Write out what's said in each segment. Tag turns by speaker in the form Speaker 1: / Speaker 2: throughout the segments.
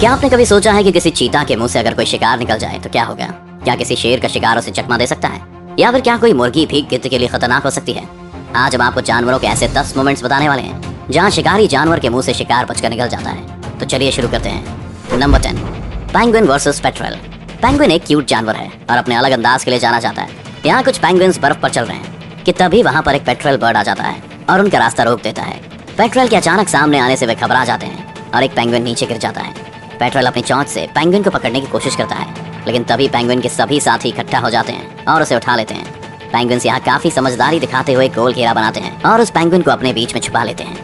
Speaker 1: क्या आपने कभी सोचा है कि किसी चीता के मुंह से अगर कोई शिकार निकल जाए तो क्या होगा? क्या किसी शेर का शिकार उसे चकमा दे सकता है, या फिर क्या कोई मुर्गी भी गिद्ध के लिए खतरनाक हो सकती है? आज हम आपको जानवरों के ऐसे 10 मोमेंट्स बताने वाले हैं जहां शिकारी जानवर के मुंह से शिकार बचकर निकल जाता है। तो चलिए शुरू करते हैं। Number 10, penguin versus petrol. Penguin एक क्यूट जानवर है और अपने अलग अंदाज के लिए जाना जाता है। यहाँ कुछ पेंगुइन्स बर्फ पर चल रहे हैं कि तभी वहाँ पर एक पेट्रोल बर्ड आ जाता है और उनका रास्ता रोक देता है। पेट्रोल के अचानक सामने आने से वे घबरा जाते हैं और एक पेंगुइन नीचे गिर जाता है। पेट्रोल अपनी चोंच से पेंगुइन को पकड़ने की कोशिश करता है, लेकिन तभी पेंगुइन के सभी साथी इकट्ठा हो जाते हैं और उसे उठा लेते हैं। पेंगुइन्स यहाँ काफी समझदारी दिखाते हुए गोल घेरा बनाते हैं और उस पेंगुइन को अपने बीच में छुपा लेते हैं।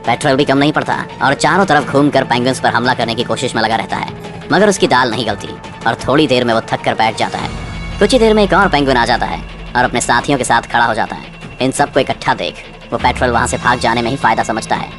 Speaker 1: पेट्रोल भी कम नहीं पड़ता और चारों तरफ घूमकर पेंगुइन्स पर हमला करने की कोशिश में लगा रहता है, मगर उसकी दाल नहीं गलती और थोड़ी देर में वो थक कर बैठ जाता है। कुछ ही देर में एक और पेंगुइन आ जाता है और अपने साथियों के साथ खड़ा हो जाता है। इन सबको इकट्ठा देख वो पेट्रोल वहाँ से भाग जाने में ही फायदा समझता है।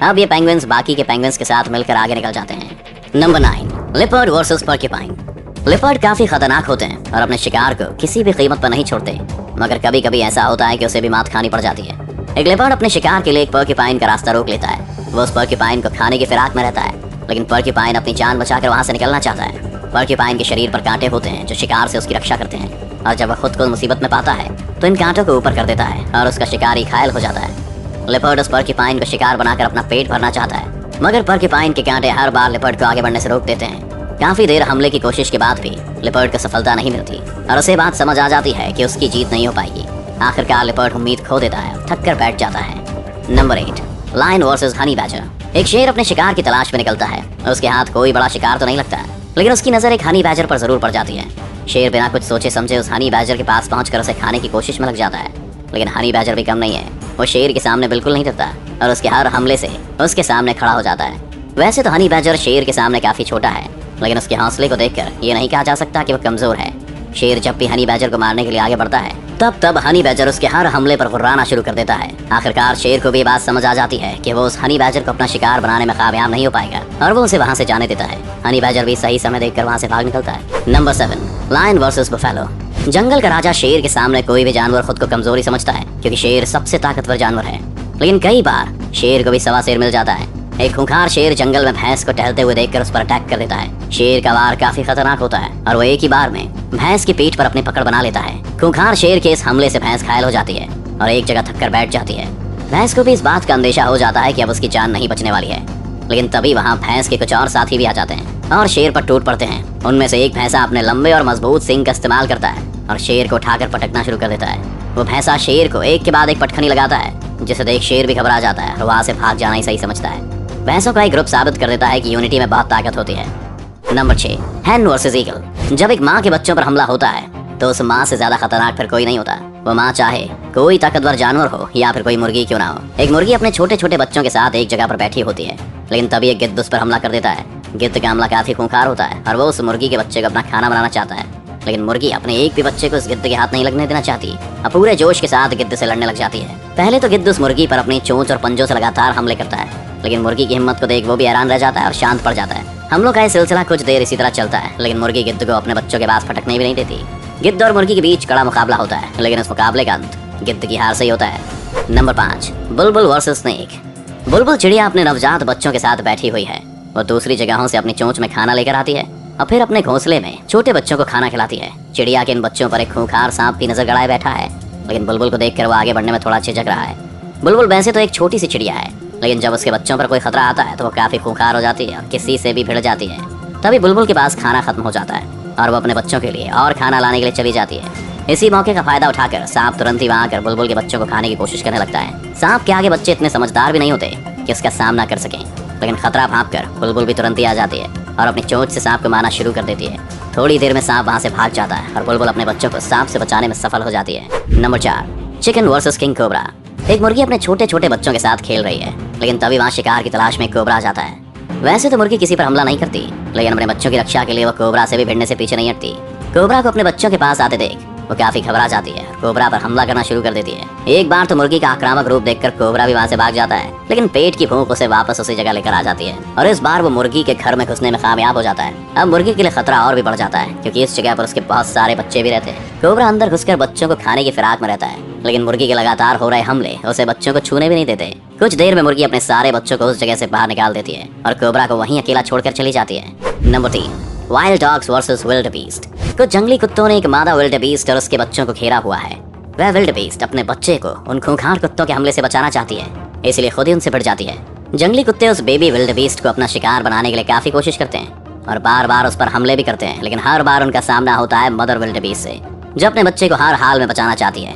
Speaker 1: अब ये पेंगुइन्स बाकी के पेंगुइन्स के साथ मिलकर आगे निकल जाते हैं। Number 9, leopard versus porcupine. Leopard काफी खतरनाक होते हैं और अपने शिकार को किसी भी कीमत पर नहीं छोड़ते, मगर कभी कभी ऐसा होता है कि उसे भी मात खानी पड़ जाती है। एक लिपर्ड अपने शिकार के लिए एक पर्क्यूपाइन का रास्ता रोक लेता है। वो उस पर्क्यूपाइन को खाने की फिराक में रहता है, लेकिन पर्क्यूपाइन अपनी जान बचाकर वहाँ से निकलना चाहता है। पर्क्यूपाइन के शरीर पर कांटे होते हैं जो शिकार से उसकी रक्षा करते हैं, और जब वह खुद को मुसीबत में पाता है तो इन कांटों को ऊपर कर देता है और उसका शिकारी घायल हो जाता है। लिपर्ड उस पर्क्यूपाइन को शिकार बनाकर अपना पेट भरना चाहता है, मगर पर्क्यूपाइन के कांटे हर बार लिपर्ड को आगे बढ़ने से रोक देते हैं। काफी देर हमले की कोशिश के बाद भी लिपर्ड को सफलता नहीं मिलती और उसे बात समझ आ जाती है कि उसकी जीत नहीं हो पाएगी। आखिरकार लिपर्ड उम्मीद खो देता है, थक कर बैठ जाता है। Number 8, lion versus honey badger. एक शेर अपने शिकार की तलाश में निकलता है। उसके हाथ कोई बड़ा शिकार तो नहीं लगता, लेकिन उसकी नजर एक हनी बैजर पर जरूर पड़ जाती है। शेर बिना कुछ सोचे समझे उस हनी बैजर के पास पहुंचकर उसे खाने की कोशिश में लग जाता है, लेकिन हनी बैजर भी कम नहीं है। वो शेर के सामने बिल्कुल नहीं डरता और उसके हर हमले से उसके सामने खड़ा हो जाता है। वैसे तो हनी बैजर शेर के सामने काफी छोटा है, लेकिन उसके हौसले को देखकर ये नहीं कहा जा सकता कि वो कमजोर है। शेर जब भी हनी बैजर को मारने के लिए आगे बढ़ता है तब हनी बैजर उसके हर हमले पर गुर्राना शुरू कर देता है। आखिरकार शेर को भी बात समझ आ जाती है कि वो उस हनी बैजर को अपना शिकार बनाने में कामयाब नहीं हो पाएगा और वो उसे वहाँ से जाने देता है। हनी बैजर भी सही समय देखकर वहाँ से भाग निकलता है। Number 7, lion versus buffalo. जंगल का राजा शेर के सामने कोई भी जानवर खुद को कमजोरी समझता है, क्योंकि शेर सबसे ताकतवर जानवर है। लेकिन कई बार शेर को भी सवा शेर मिल जाता है। एक खूंखार शेर जंगल में भैंस को टहलते हुए देखकर उस पर अटैक कर देता है। शेर का वार काफी खतरनाक होता है और वो एक ही बार में भैंस की पीठ पर अपनी पकड़ बना लेता है। खूंखार शेर के इस हमले से भैंस घायल हो जाती है और एक जगह थक कर बैठ जाती है। भैंस को भी इस बात का अंदेशा हो जाता है कि अब उसकी जान नहीं बचने वाली है, लेकिन तभी वहाँ भैंस के कुछ और साथी भी आ जाते हैं और शेर पर टूट पड़ते हैं। उनमें से एक भैंसा अपने लंबे और मजबूत सींग का इस्तेमाल करता है और शेर को उठाकर पटकना शुरू कर देता है। वो भैंसा शेर को एक के बाद एक पटखनी लगाता है, जिसे देख शेर भी घबरा जाता है और वहाँ से भाग जाना ही सही समझता है। भैंसों का एक ग्रुप साबित कर देता है कि यूनिटी में बहुत ताकत होती है। नंबर 6, हैन वर्सेस ईगल। जब एक माँ के बच्चों पर हमला होता है तो उस माँ से ज्यादा खतरनाक फिर कोई नहीं होता। वो माँ चाहे कोई ताकतवर जानवर हो या फिर कोई मुर्गी क्यों ना हो। एक मुर्गी अपने छोटे छोटे बच्चों के साथ एक जगह पर बैठी होती है, लेकिन तभी एक गिद्ध उस पर हमला कर देता है। गिद्ध का हमला काफी खूंखार होता है और वो उस मुर्गी के बच्चे को अपना खाना बनाना चाहता है, लेकिन मुर्गी अपने एक भी बच्चे को उस गिद्ध के हाथ नहीं लगने देना चाहती। अब पूरे जोश के साथ गिद्ध से लड़ने लग जाती है। पहले तो गिद्ध उस मुर्गी पर अपनी चोंच और पंजों से लगातार हमले करता है, लेकिन मुर्गी की हिम्मत को देख वो भी हैरान रह जाता है और शांत पड़ जाता है। हमलों का ये सिलसिला कुछ देर इसी तरह चलता है, लेकिन मुर्गी गिद्ध को अपने बच्चों के पास फटकने भी नहीं देती। गिद्ध और मुर्गी के बीच कड़ा मुकाबला होता है, लेकिन उस मुकाबले का अंत गिद्ध की हार से ही होता है। नंबर 5, बुलबुल वर्सेस स्नेक। बुलबुल चिड़िया अपने नवजात बच्चों के साथ बैठी हुई है। वो दूसरी जगहों से अपनी चोंच में खाना लेकर आती है और फिर अपने घोंसले में छोटे बच्चों को खाना खिलाती है। चिड़िया के इन बच्चों पर एक खूंखार सांप भी नजर गड़ाए बैठा है, लेकिन बुलबुल को देखकर वो आगे बढ़ने में थोड़ा झिझक रहा है। बुलबुल वैसे तो एक छोटी सी चिड़िया है, लेकिन जब उसके बच्चों पर कोई खतरा आता है तो वो काफी खूंखार हो जाती है और किसी से भी भिड़ जाती है। तभी बुलबुल के पास खाना खत्म हो जाता है और वो अपने बच्चों के लिए और खाना लाने के लिए चली जाती है। इसी मौके का फायदा उठाकर सांप तुरंत ही वहां आकर बुलबुल के बच्चों को खाने की कोशिश करने लगता है। सांप के आगे बच्चे इतने समझदार भी नहीं होते कि उसका सामना कर सकें, लेकिन खतरा भांपकर बुलबुल भी तुरंत ही आ जाती है और अपनी चोंच से सांप को मारना शुरू कर देती है। थोड़ी देर में सांप वहां से भाग जाता है और बुलबुल अपने बच्चों को सांप से बचाने में सफल हो जाती है। Number 4, chicken versus king cobra. एक मुर्गी अपने छोटे छोटे बच्चों के साथ खेल रही है, लेकिन तभी वहाँ शिकार की तलाश में कोबरा आ जाता है। वैसे तो मुर्गी किसी पर हमला नहीं करती, लेकिन अपने बच्चों की रक्षा के लिए वो कोबरा से भी भिड़ने से पीछे नहीं हटती। कोबरा को अपने बच्चों के पास आते देख वो काफी घबरा जाती है, कोबरा पर हमला करना शुरू कर देती है। एक बार तो मुर्गी का आक्रामक रूप देखकर कोबरा भी वहाँ से भाग जाता है, लेकिन पेट की भूख उसे वापस उसी जगह लेकर आ जाती है और इस बार वो मुर्गी के घर में घुसने में कामयाब हो जाता है। अब मुर्गी के लिए खतरा और भी बढ़ जाता है, क्योंकि इस जगह पर उसके बहुत सारे बच्चे भी रहते हैं। कोबरा अंदर घुसकर बच्चों को खाने की फिराक में रहता है, लेकिन मुर्गी के लगातार हो रहे हमले उसे बच्चों को छूने भी नहीं देते। कुछ देर में मुर्गी अपने सारे बच्चों को उस जगह से बाहर निकाल देती है और कोबरा को वहीं अकेला छोड़कर चली जाती है। Number 3, wild dogs versus wildebeest. कुछ जंगली कुत्तों ने एक मादा विल्ड बीस्ट और उसके बच्चों को घेरा हुआ है। वह विल्ड बीस्ट अपने बच्चे को उन खूंखार कुत्तों के हमले से बचाना चाहती है, इसलिए खुद ही उनसे भिड़ जाती है। जंगली कुत्ते उस बेबी विल्ड बीस्ट को अपना शिकार बनाने के लिए काफी कोशिश करते हैं और बार बार उस पर हमले भी करते हैं, लेकिन हर बार उनका सामना होता है मदर विल्ड बीस्ट से, जो अपने बच्चे को हर हाल में बचाना चाहती है।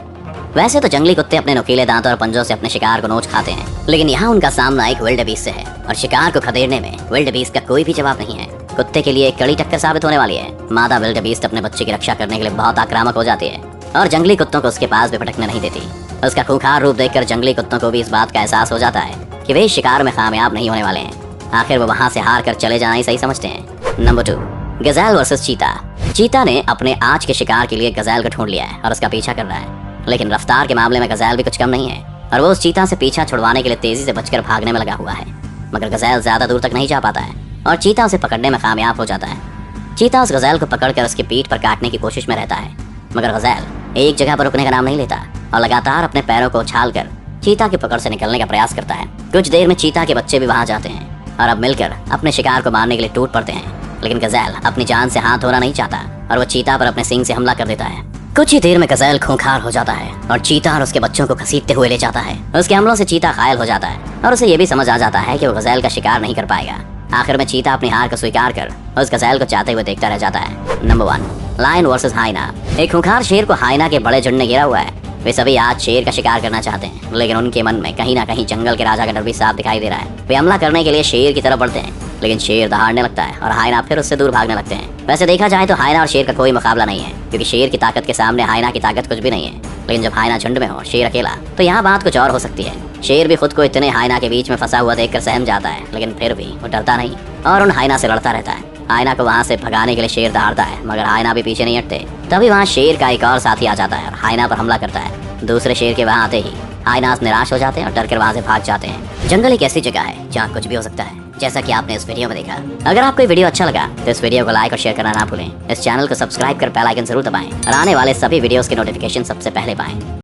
Speaker 1: वैसे तो जंगली कुत्ते अपने नुकीले दांतों और पंजों से अपने शिकार को नोच खाते हैं, लेकिन यहाँ उनका सामना एक विल्ड बीस्ट से है और शिकार को खदेड़ने में विल्ड बीस्ट का कोई भी जवाब नहीं है। कुत्ते के लिए एक कड़ी टक्कर साबित होने वाली है। मादा विल्ड बीस्ट अपने बच्चे की रक्षा करने के लिए बहुत आक्रामक हो जाती है और जंगली कुत्तों को उसके पास भी भटकने नहीं देती। उसका खूंखार रूप देखकर जंगली कुत्तों को भी इस बात का एहसास हो जाता है कि वे शिकार में कामयाब नहीं होने वाले हैं। आखिर वो वहां से हार कर चले जाना ही सही समझते हैं। नंबर 2, गज़ेल वर्सेस चीता। चीता ने अपने आज के शिकार के लिए गज़ेल को ढूंढ लिया है और उसका पीछा कर रहा है, लेकिन रफ्तार के मामले में गज़ेल भी कुछ कम नहीं है और वो उस चीता से पीछा छुड़वाने के लिए तेजी से बचकर भागने में लगा हुआ है। मगर गज़ेल ज्यादा दूर तक नहीं जा पाता है और चीता उसे पकड़ने में कामयाब हो जाता है। चीता उस गज़ेल को पकड़कर उसकी पीठ पर काटने की कोशिश में रहता है, मगर गज़ेल एक जगह पर रुकने का नाम नहीं लेता और लगातार अपने पैरों को उछालकर चीता की पकड़ से निकलने का प्रयास करता है। कुछ देर में चीता के बच्चे भी वहां जाते हैं और अब मिलकर अपने शिकार को मारने के लिए टूट पड़ते हैं, लेकिन गज़ेल अपनी जान से हाथ धोना नहीं चाहता और वो चीता पर अपने सींग से हमला कर देता है। कुछ ही देर में गज़ेल खूंखार हो जाता है और चीता और उसके बच्चों को घसीटते हुए ले जाता है। उसके हमलों से चीता घायल हो जाता है और उसे ये भी समझ आ जाता है कि वो गज़ेल का शिकार नहीं कर पाएगा। आखिर में चीता अपनी हार को स्वीकार कर उस गज़ेल को चाहते हुए देखता रह जाता है। Number 1, lion versus hyena. एक खूंखार शेर को हाइना के बड़े झुंड ने घेरा हुआ है। वे सभी आज शेर का शिकार करना चाहते हैं, लेकिन उनके मन में कहीं ना कहीं जंगल के राजा का डर भी साफ दिखाई दे रहा है। वे हमला करने के लिए शेर की तरफ बढ़ते हैं, लेकिन शेर दहाड़ने लगता है और हाइना फिर उससे दूर भागने लगते हैं। वैसे देखा जाए तो हाइना और शेर का कोई मुकाबला नहीं है, क्योंकि शेर की ताकत के सामने हाइना की ताकत कुछ भी नहीं है। लेकिन जब हाइना झुंड में हो, शेर अकेला, तो यहाँ बात कुछ और हो सकती है। शेर भी खुद को इतने हाइना के बीच में फंसा हुआ देखकर सहम जाता है, लेकिन फिर भी वो डरता नहीं और उन हाइना से लड़ता रहता है। हाइना को वहाँ से भगाने के लिए शेर दहाड़ता है, मगर हाइना भी पीछे नहीं हटते। तभी वहाँ शेर का एक और साथी आ जाता है और हाइना पर हमला करता है। दूसरे शेर के वहाँ आते ही हाइनास निराश हो जाते हैं और डरकर वहाँ से भाग जाते हैं। जंगल एक ऐसी जगह है जहाँ कुछ भी हो सकता है, जैसा कि आपने इस वीडियो में देखा। अगर आपको ये वीडियो अच्छा लगा तो इस वीडियो को लाइक और शेयर करना ना भूलें। इस चैनल को सब्सक्राइब कर बेल आइकन जरूर दबाएं और आने वाले सभी वीडियोस के नोटिफिकेशन सबसे पहले पाएं।